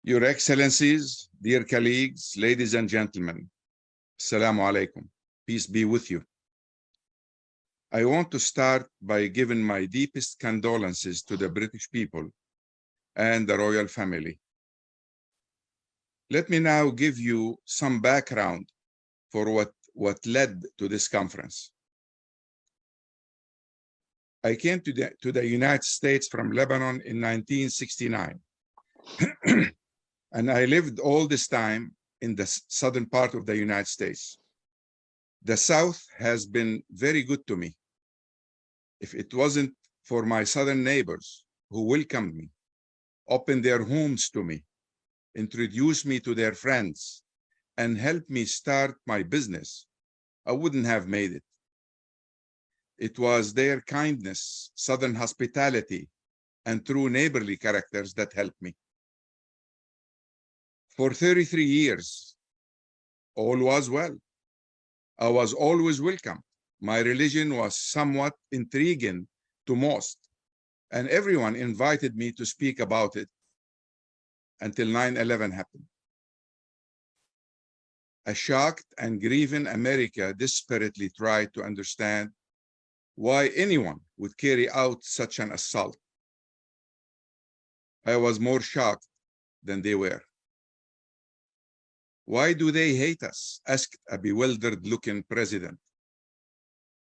Your Excellencies, dear colleagues, ladies and gentlemen, Assalamu alaikum. Peace be with you. I want to start by giving my deepest condolences to the British people and the royal family. Let me now give you some background for what led to this conference. I came to the United States from Lebanon in 1969. And I lived all this time in the southern part of the United States. The South has been very good to me. If it wasn't for my southern neighbors who welcomed me, opened their homes to me, introduced me to their friends, and helped me start my business, I wouldn't have made it. It was their kindness, southern hospitality, and true neighborly characters that helped me. For 33 years, all was well. I was always welcome. My religion was somewhat intriguing to most, and everyone invited me to speak about it until 9/11 happened. A shocked and grieving America desperately tried to understand why anyone would carry out such an assault. I was more shocked than they were. Why do they hate us? Asked a bewildered-looking president.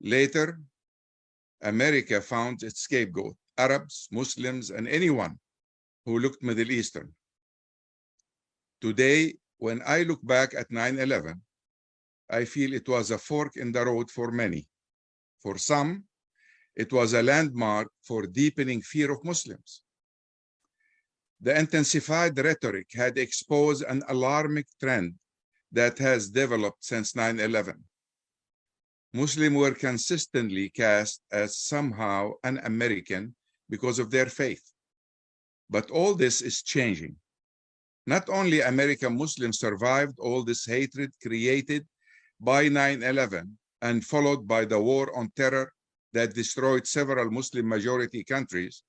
Later, America found its scapegoat, Arabs, Muslims, and anyone who looked Middle Eastern. Today, when I look back at 9/11, I feel it was a fork in the road for many. For some, it was a landmark for deepening fear of Muslims. The intensified rhetoric had exposed an alarming trend that has developed since 9/11. Muslims were consistently cast as somehow un-American because of their faith. But all this is changing. Not only American Muslims survived all this hatred created by 9/11 and followed by the war on terror that destroyed several Muslim-majority countries,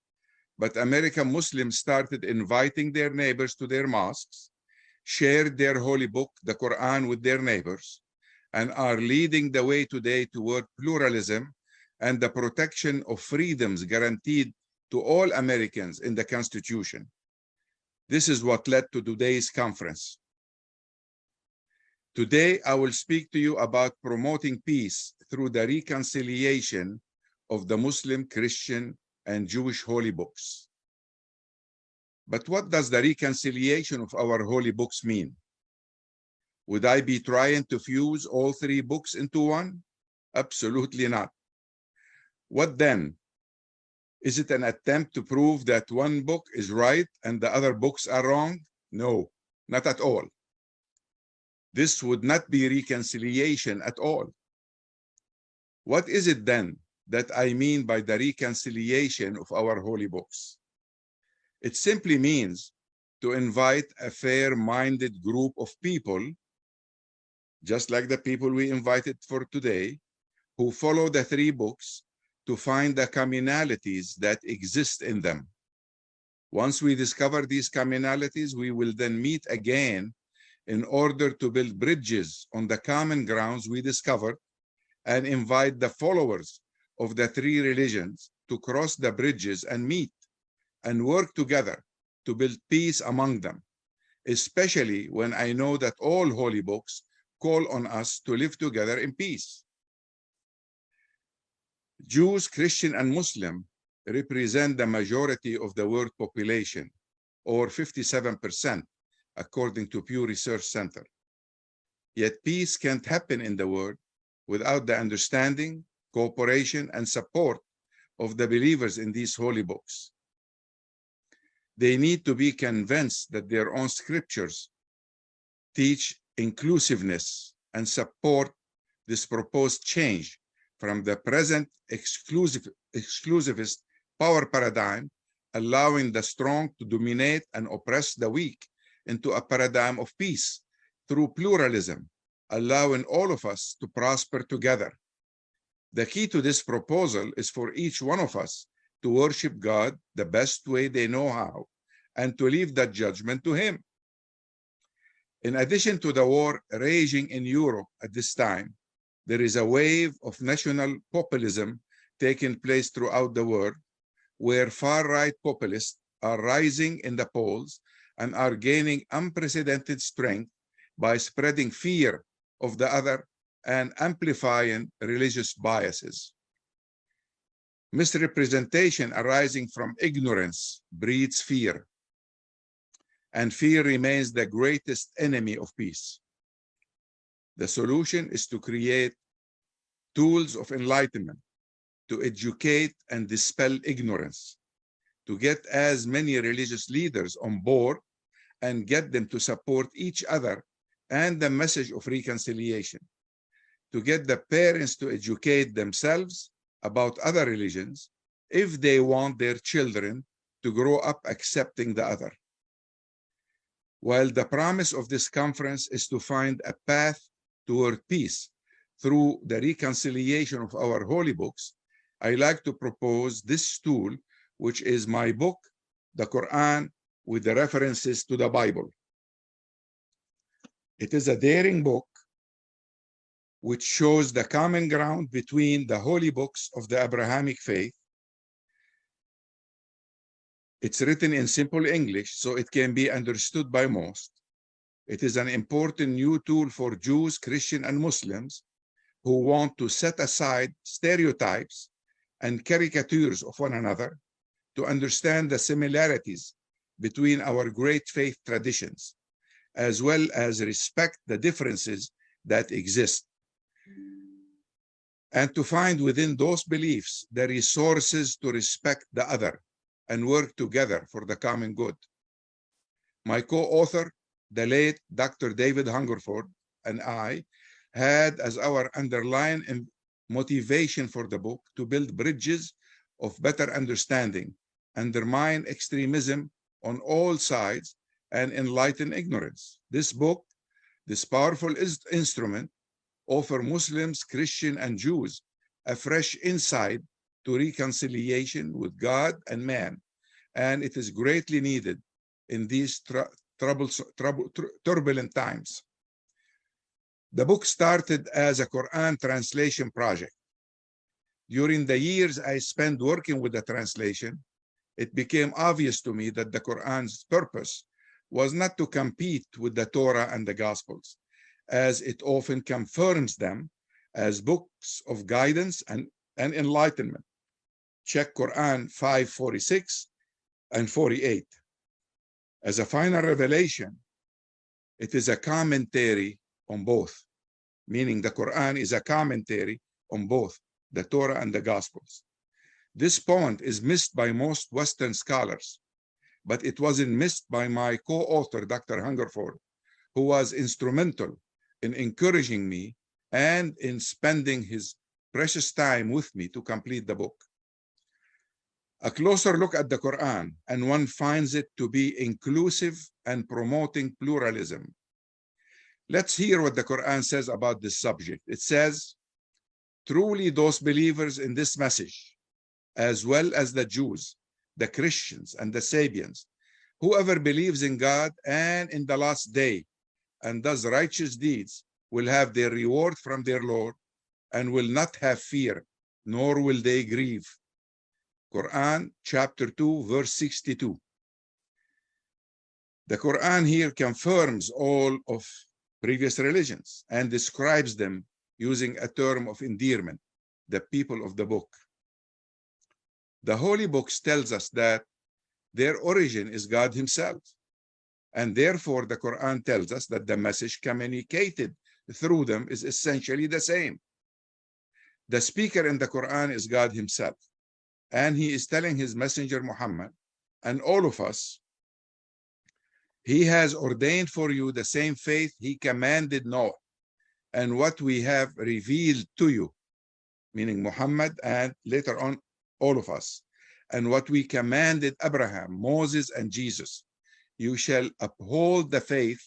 but American Muslims started inviting their neighbors to their mosques, shared their holy book, the Quran, with their neighbors, and are leading the way today toward pluralism and the protection of freedoms guaranteed to all Americans in the Constitution. This is what led to today's conference. Today, I will speak to you about promoting peace through the reconciliation of the Muslim, Christian, and Jewish holy books. But what does the reconciliation of our holy books mean? Would I be trying to fuse all three books into one? Absolutely not. What then? Is it an attempt to prove that one book is right and the other books are wrong? No, not at all. This would not be reconciliation at all. What is it then that I mean by the reconciliation of our holy books? It simply means to invite a fair-minded group of people, just like the people we invited for today, who follow the three books to find the commonalities that exist in them. Once we discover these commonalities, we will then meet again in order to build bridges on the common grounds we discovered and invite the followers of the three religions to cross the bridges and meet and work together to build peace among them, especially when I know that all holy books call on us to live together in peace. Jews, Christian, and Muslim represent the majority of the world population, or 57%, according to Pew Research Center. Yet peace can't happen in the world without the understanding, cooperation, and support of the believers in these holy books. They need to be convinced that their own scriptures teach inclusiveness and support this proposed change from the present exclusivist power paradigm, allowing the strong to dominate and oppress the weak, into a paradigm of peace through pluralism, allowing all of us to prosper together. The key to this proposal is for each one of us to worship God the best way they know how and to leave that judgment to Him. In addition to the war raging in Europe at this time, there is a wave of national populism taking place throughout the world, where far-right populists are rising in the polls and are gaining unprecedented strength by spreading fear of the other and amplifying religious biases. Misrepresentation arising from ignorance breeds fear, and fear remains the greatest enemy of peace. The solution is to create tools of enlightenment, to educate and dispel ignorance, to get as many religious leaders on board and get them to support each other and the message of reconciliation, to get the parents to educate themselves about other religions if they want their children to grow up accepting the other. While the promise of this conference is to find a path toward peace through the reconciliation of our holy books, I like to propose this tool, which is my book, the Quran, with the references to the Bible. It is a daring book which shows the common ground between the holy books of the Abrahamic faith. It's written in simple English, so it can be understood by most. It is an important new tool for Jews, Christians, and Muslims who want to set aside stereotypes and caricatures of one another to understand the similarities between our great faith traditions, as well as respect the differences that exist, and to find within those beliefs the resources to respect the other and work together for the common good. My co-author, the late Dr. David Hungerford, and I had as our underlying motivation for the book to build bridges of better understanding, undermine extremism on all sides, and enlighten ignorance. This book, this powerful instrument, offers Muslims, Christians, and Jews a fresh insight to reconciliation with God and man, and it is greatly needed in these turbulent times. The book started as a Quran translation project. During the years I spent working with the translation, it became obvious to me that the Quran's purpose was not to compete with the Torah and the Gospels, as it often confirms them as books of guidance and enlightenment. Check Quran 5:46 and 48. As a final revelation, it is a commentary on both, meaning the Quran is a commentary on both the Torah and the Gospels. This point is missed by most Western scholars, but it wasn't missed by my co-author, Dr. Hungerford, who was instrumental in encouraging me and in spending his precious time with me to complete the book. A closer look at the Quran, and one finds it to be inclusive and promoting pluralism. Let's hear what the Quran says about this subject. It says, "Truly those believers in this message, as well as the Jews, the Christians, and the Sabians, whoever believes in God and in the last day and does righteous deeds will have their reward from their Lord and will not have fear, nor will they grieve." Quran chapter 2, verse 62. The Quran here confirms all of previous religions and describes them using a term of endearment, the people of the book. The holy books tells us that their origin is God himself, and therefore the Quran tells us that the message communicated through them is essentially the same. The speaker in the Quran is God himself, and he is telling his messenger Muhammad and all of us, he has ordained for you the same faith he commanded Noah and what we have revealed to you, meaning Muhammad and later on all of us, and what we commanded Abraham, Moses, and Jesus. You shall uphold the faith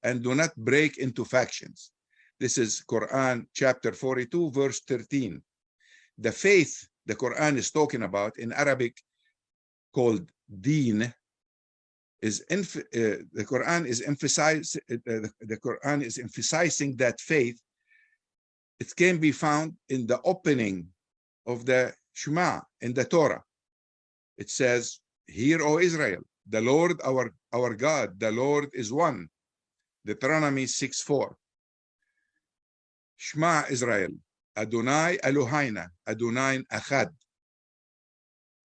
and do not break into factions. This is Quran chapter 42, verse 13. The faith the Quran is talking about in Arabic called deen the Quran is emphasizing that faith, it can be found in the opening of the Shema in the Torah. It says, "Hear, O Israel, the Lord our God, the Lord is one." Deuteronomy 6:4. Shema Israel, Adonai Eloheinu, Adonai Echad.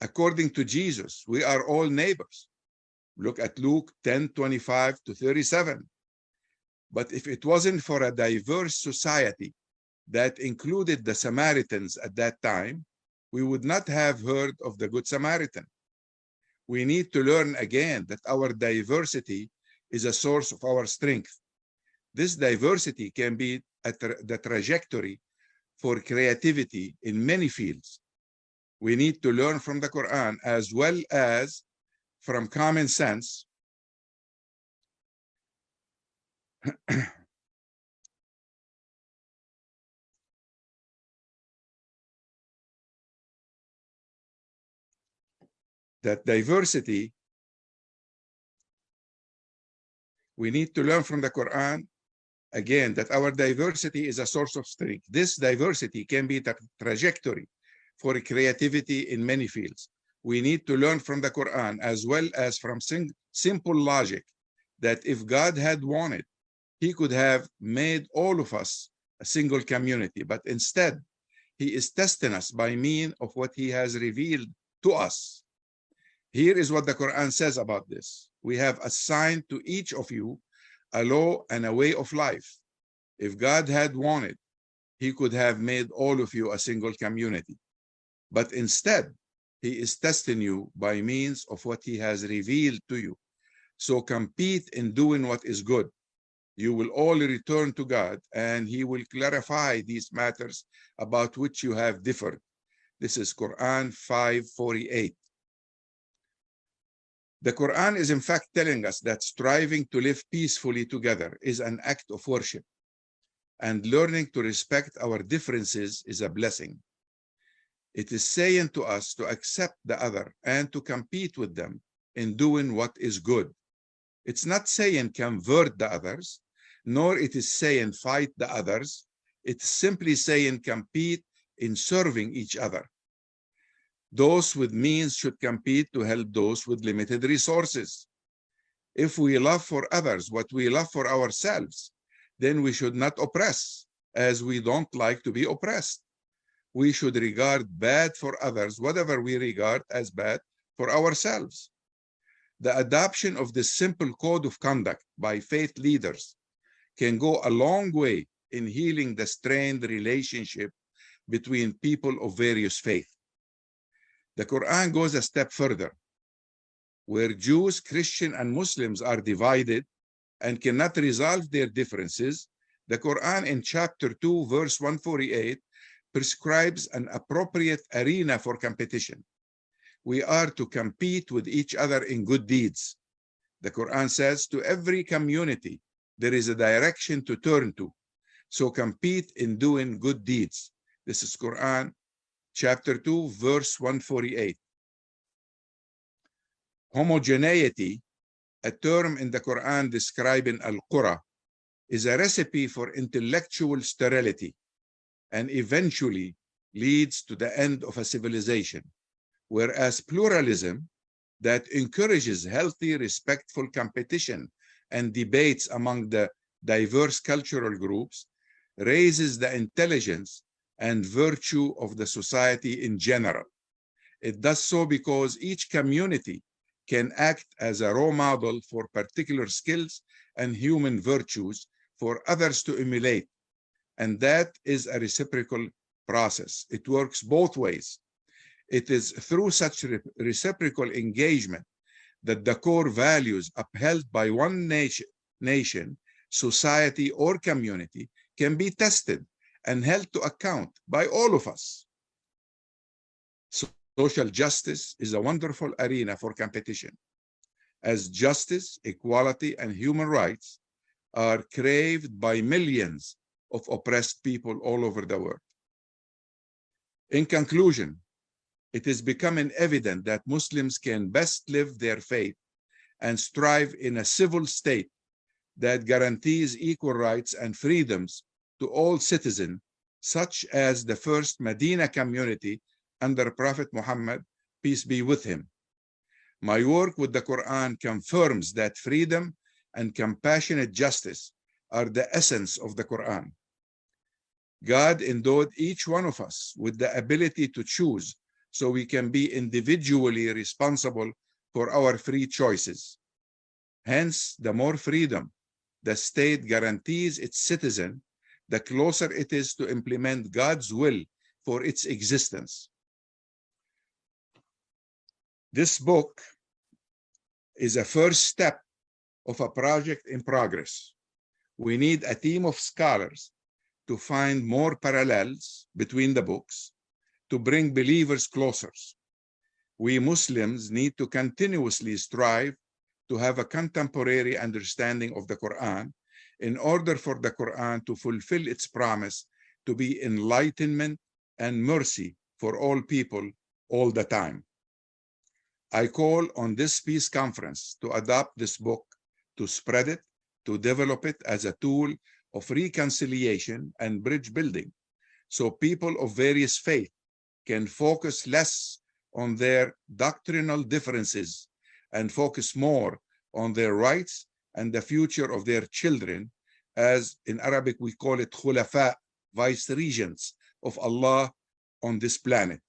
According to Jesus, we are all neighbors. Look at Luke 10:25-37. But if it wasn't for a diverse society that included the Samaritans at that time, we would not have heard of the Good Samaritan. We need to learn again that our diversity is a source of our strength. This diversity can be the trajectory for creativity in many fields. We need to learn from the Quran as well as from common sense. That diversity, we need to learn from the Quran again that our diversity is a source of strength. This diversity can be the trajectory for creativity in many fields. We need to learn from the Quran as well as from simple logic that if God had wanted, he could have made all of us a single community, but instead he is testing us by means of what he has revealed to us. Here is what the Quran says about this. We have assigned to each of you a law and a way of life. If God had wanted, he could have made all of you a single community. But instead, he is testing you by means of what he has revealed to you. So compete in doing what is good. You will all return to God, and he will clarify these matters about which you have differed. This is Quran 5:48. The Quran is in fact telling us that striving to live peacefully together is an act of worship, and learning to respect our differences is a blessing. It is saying to us to accept the other and to compete with them in doing what is good. It's not saying convert the others, nor it is saying fight the others. It's simply saying compete in serving each other. Those with means should compete to help those with limited resources. If we love for others what we love for ourselves, then we should not oppress, as we don't like to be oppressed. We should regard bad for others whatever we regard as bad for ourselves. The adoption of this simple code of conduct by faith leaders can go a long way in healing the strained relationship between people of various faiths. The Quran goes a step further. Where Jews, Christians, and Muslims are divided and cannot resolve their differences, the Quran in chapter 2, verse 148, prescribes an appropriate arena for competition. We are to compete with each other in good deeds. The Quran says, to every community, there is a direction to turn to. So compete in doing good deeds. This is Quran chapter 2, verse 148. Homogeneity, a term in the Quran describing IQRA, is a recipe for intellectual sterility and eventually leads to the end of a civilization, whereas pluralism that encourages healthy, respectful competition and debates among the diverse cultural groups raises the intelligence and virtue of the society in general. It does so because each community can act as a role model for particular skills and human virtues for others to emulate. And that is a reciprocal process. It works both ways. It is through such reciprocal engagement that the core values upheld by one nation, society, or community can be tested and held to account by all of us. Social justice is a wonderful arena for competition, as justice, equality, and human rights are craved by millions of oppressed people all over the world. In conclusion, it is becoming evident that Muslims can best live their faith and strive in a civil state that guarantees equal rights and freedoms to all citizens, such as the first Medina community under Prophet Muhammad, peace be with him. My work with the Quran confirms that freedom and compassionate justice are the essence of the Quran. God endowed each one of us with the ability to choose so we can be individually responsible for our free choices. Hence, the more freedom the state guarantees its citizen, the closer it is to implement God's will for its existence. This book is a first step of a project in progress. We need a team of scholars to find more parallels between the books to bring believers closer. We Muslims need to continuously strive to have a contemporary understanding of the Quran in order for the Quran to fulfill its promise to be enlightenment and mercy for all people all the time. I call on this peace conference to adopt this book, to spread it, to develop it as a tool of reconciliation and bridge building, so people of various faiths can focus less on their doctrinal differences and focus more on their rights and the future of their children, as in Arabic we call it khulafa, vice regents of Allah on this planet.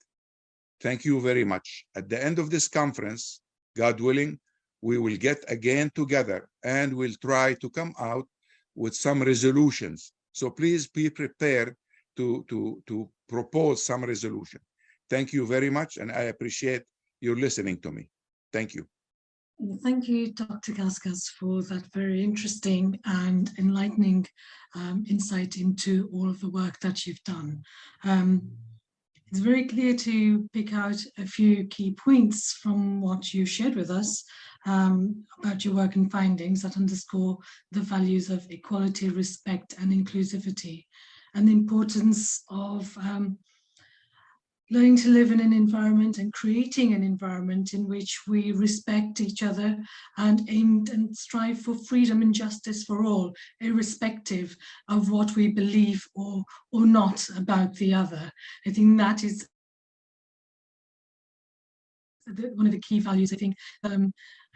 Thank you very much. At the end of this conference, God willing, we will get again together and we'll try to come out with some resolutions. So please be prepared to propose some resolution. Thank you very much, and I appreciate your listening to me. Thank you. Thank you, Dr. Kaskas, for that very interesting and enlightening insight into all of the work that you've done. It's very clear to pick out a few key points from what you shared with us about your work and findings that underscore the values of equality, respect, and inclusivity, and the importance of learning to live in an environment and creating an environment in which we respect each other and aim and strive for freedom and justice for all, irrespective of what we believe or not about the other. I think that is one of the key values, I think,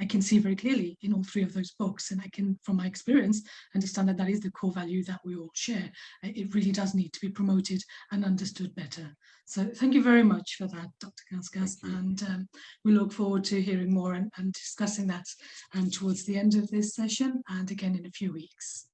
I can see very clearly in all three of those books, and I can, from my experience, understand that that is the core value that we all share. It really does need to be promoted and understood better. So thank you very much for that, Dr. Kaskas, and we look forward to hearing more and discussing that towards the end of this session and again in a few weeks.